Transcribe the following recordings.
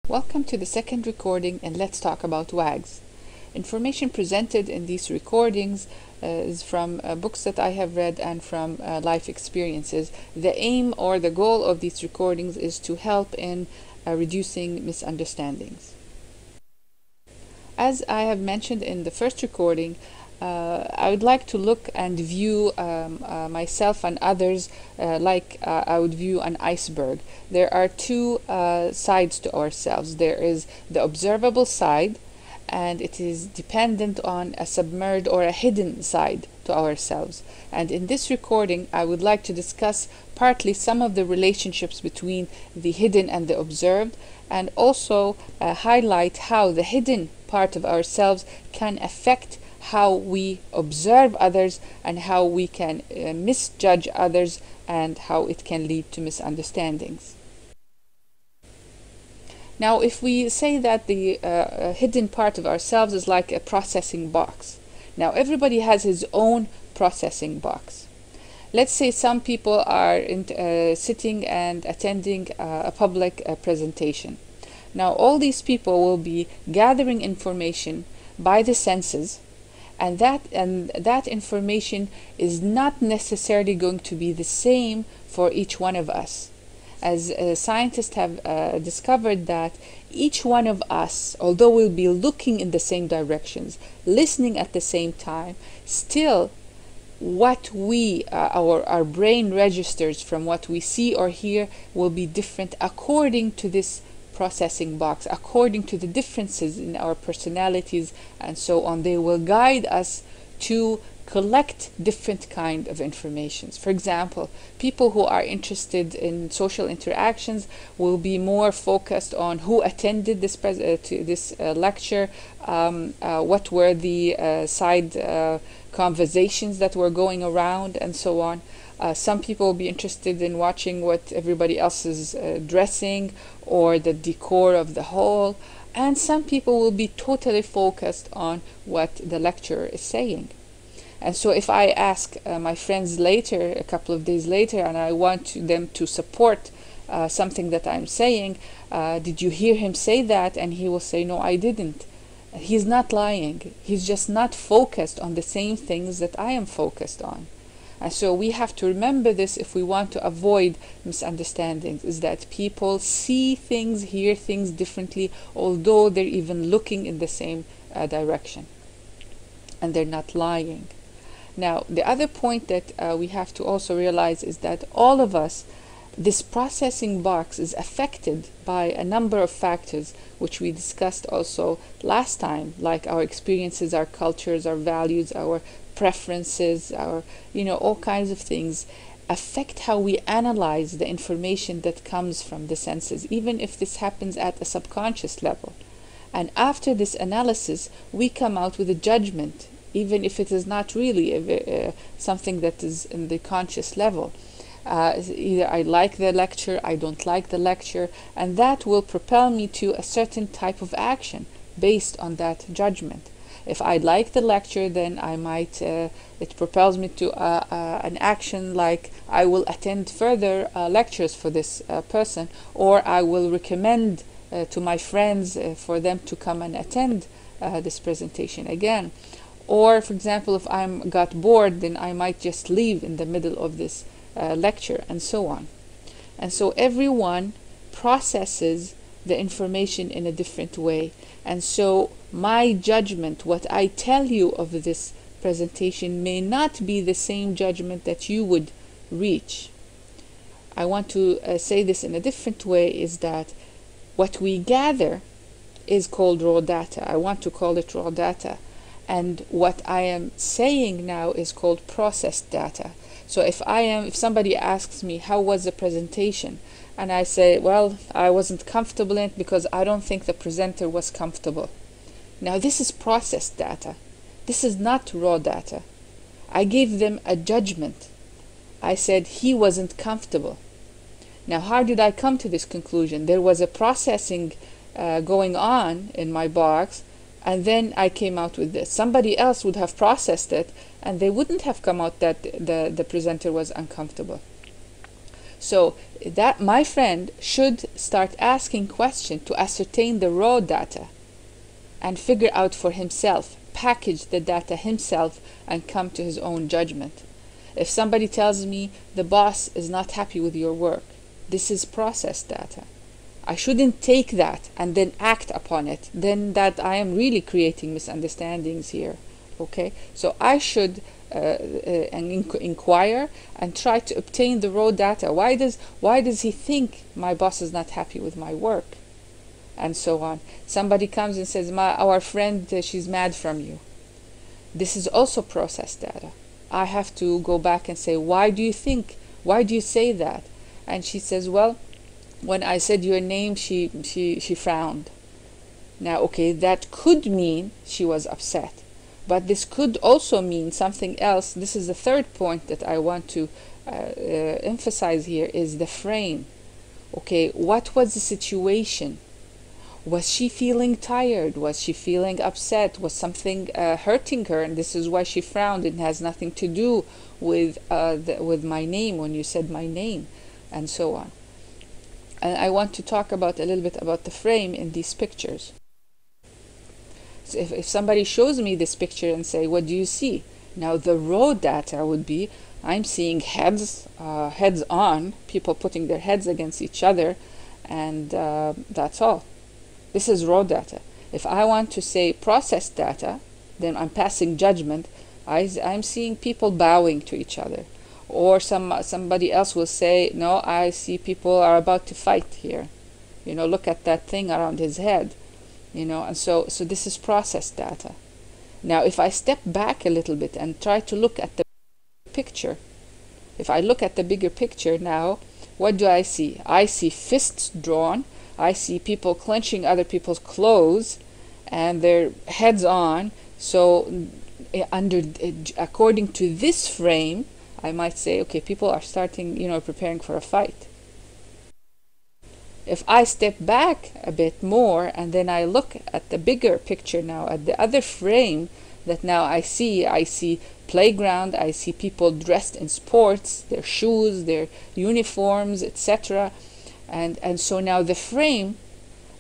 Welcome to the second recording and let's talk about WAGs. Information presented in these recordings is from books that I have read and from life experiences. The aim or the goal of these recordings is to help in reducing misunderstandings. As I have mentioned in the first recording, I would like to look and view myself and others like I would view an iceberg. There are two sides to ourselves. There is the observable side, and it is dependent on a submerged or a hidden side to ourselves. And in this recording, I would like to discuss partly some of the relationships between the hidden and the observed, and also highlight how the hidden part of ourselves can affect how we observe others and how we can misjudge others and how it can lead to misunderstandings. Now, if we say that the hidden part of ourselves is like a processing box. Now, everybody has his own processing box. Let's say some people are sitting and attending a public presentation. Now, all these people will be gathering information by the senses, and that information is not necessarily going to be the same for each one of us. As scientists have discovered that each one of us, although we'll be looking in the same directions, listening at the same time, still what our brain registers from what we see or hear will be different according to this processing box, according to the differences in our personalities and so on. They will guide us to collect different kind of informations. For example, people who are interested in social interactions will be more focused on who attended this lecture, what were the side conversations that were going around, and so on. Some people will be interested in watching what everybody else is dressing or the decor of the hall, and some people will be totally focused on what the lecturer is saying. And so if I ask my friends later, a couple of days later, and I want them to support something that I'm saying, did you hear him say that? And he will say, no, I didn't. He's not lying. He's just not focused on the same things that I am focused on. And so we have to remember this if we want to avoid misunderstandings, is that people see things, hear things differently, although they're even looking in the same direction. And they're not lying. Now, the other point that we have to also realize is that all of us, this processing box is affected by a number of factors, which we discussed also last time, like our experiences, our cultures, our values, our preferences, our, all kinds of things affect how we analyze the information that comes from the senses, even if this happens at a subconscious level. And after this analysis, we come out with a judgment, even if it is not really something that is in the conscious level. Either I like the lecture, I don't like the lecture, and that will propel me to a certain type of action based on that judgment. If I like the lecture, then I might, it propels me to an action like I will attend further lectures for this person, or I will recommend to my friends for them to come and attend this presentation again. Or, for example, if I got bored, then I might just leave in the middle of this lecture, and so on. And so everyone processes the information in a different way. And so my judgment, what I tell you of this presentation, may not be the same judgment that you would reach. I want to say this in a different way, is that what we gather is called raw data. I want to call it raw data. And what I am saying now is called processed data. So if somebody asks me, how was the presentation? And I say, well, I wasn't comfortable in it because I don't think the presenter was comfortable. Now, this is processed data. This is not raw data. I gave them a judgment. I said he wasn't comfortable. Now, how did I come to this conclusion? There was a processing going on in my box, and then I came out with this. Somebody else would have processed it, and they wouldn't have come out that the presenter was uncomfortable. So that my friend should start asking questions to ascertain the raw data and figure out for himself, package the data himself, and come to his own judgment. If somebody tells me the boss is not happy with your work, this is processed data. I shouldn't take that and then act upon it. Then that I am really creating misunderstandings here. Okay, so I should inquire and try to obtain the raw data. Why does he think my boss is not happy with my work, and so on. Somebody comes and says, our friend, she's mad from you. This is also processed data. I have to go back and say, why do you say that? And she says, well, when I said your name, she frowned. Now, okay, that could mean she was upset, but this could also mean something else. This is the third point that I want to emphasize here, is the frame. Okay, what was the situation? Was she feeling tired? Was she feeling upset? Was something hurting her, and this is why she frowned? It has nothing to do with my name, when you said my name, and so on. And I want to talk a little bit about the frame in these pictures. So if somebody shows me this picture and say, what do you see? Now the raw data would be, I'm seeing heads on, people putting their heads against each other, and that's all. This is raw data. If I want to say processed data, then I'm passing judgment. I'm seeing people bowing to each other. Or somebody else will say, no, I see people are about to fight here. Look at that thing around his head. And so this is processed data. Now, if I step back a little bit and try to look at the picture, if I look at the bigger picture now, what do I see? I see fists drawn. I see people clenching other people's clothes and their heads on. So according to this frame, I might say, okay, people are starting, preparing for a fight. If I step back a bit more and then I look at the bigger picture now, at the other frame that now I see playground, I see people dressed in sports, their shoes, their uniforms, etc. And so now the frame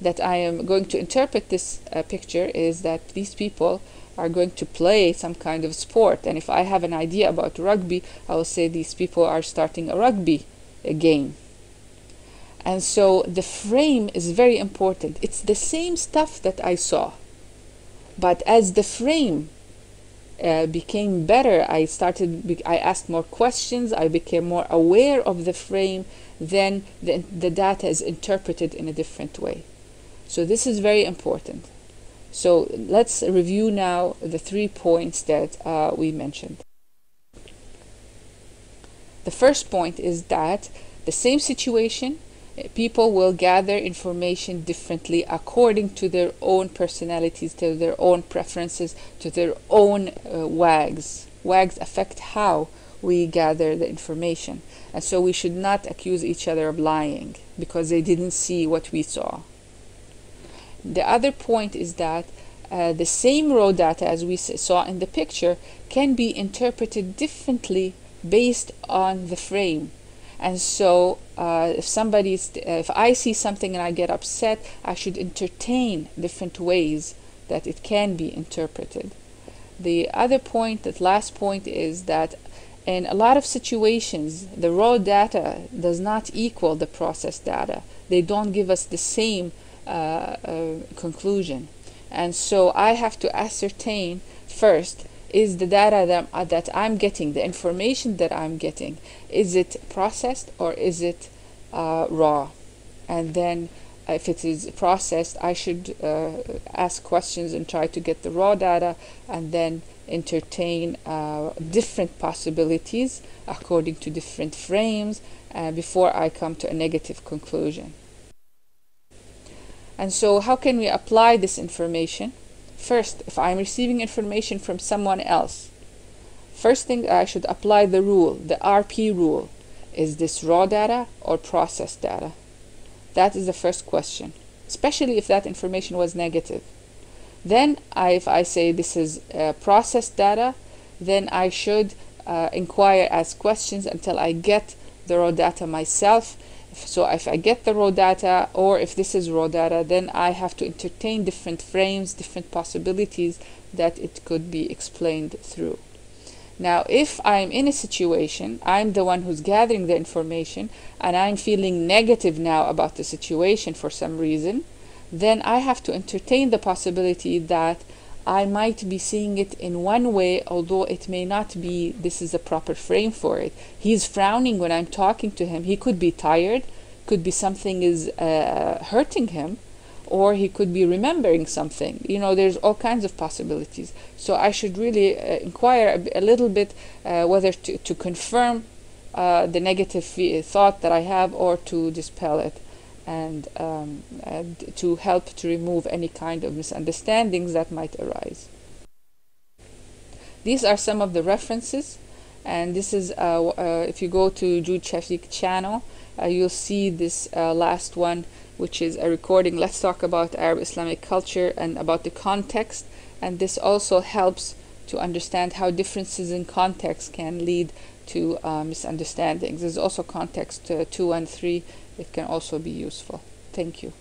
that I am going to interpret this picture is that these people are going to play some kind of sport. And if I have an idea about rugby, I will say these people are starting a rugby game. And so the frame is very important. It's the same stuff that I saw, but as the frame became better, I asked more questions, I became more aware of the frame, then the data is interpreted in a different way. So this is very important. So let's review now the 3 points that we mentioned. The first point is that the same situation, people will gather information differently according to their own personalities, to their own preferences, to their own wags. Wags affect how we gather the information. And so we should not accuse each other of lying because they didn't see what we saw. The other point is that the same raw data as we saw in the picture can be interpreted differently based on the frame. And so if I see something and I get upset, I should entertain different ways that it can be interpreted. The other point, that last point, is that in a lot of situations, the raw data does not equal the processed data. They don't give us the same conclusion. And so I have to ascertain first, is the data that I'm getting, the information that I'm getting, is it processed or is it raw? And then if it is processed, I should ask questions and try to get the raw data, and then entertain different possibilities according to different frames before I come to a negative conclusion. And so how can we apply this information? First, if I'm receiving information from someone else, first thing I should apply the rule, the RP rule. Is this raw data or processed data? That is the first question, especially if that information was negative. Then if I say this is processed data, then I should inquire, ask questions until I get the raw data myself. So if I get the raw data, or if this is raw data, then I have to entertain different frames, different possibilities that it could be explained through. Now, if I'm in a situation, I'm the one who's gathering the information, and I'm feeling negative now about the situation for some reason, then I have to entertain the possibility that I might be seeing it in one way, although it may not be, this is a proper frame for it. He's frowning when I'm talking to him. He could be tired, could be something is hurting him, or he could be remembering something. You know, there's all kinds of possibilities. So I should really inquire a little bit whether to confirm the negative thought that I have, or to dispel it, and to help to remove any kind of misunderstandings that might arise. These are some of the references, and this is if you go to Jude Shafiq channel, you'll see this last one, which is a recording. Let's talk about Arab Islamic culture and about the context, and this also helps to understand how differences in context can lead to misunderstandings. There's also context 2 and 3. It can also be useful. Thank you.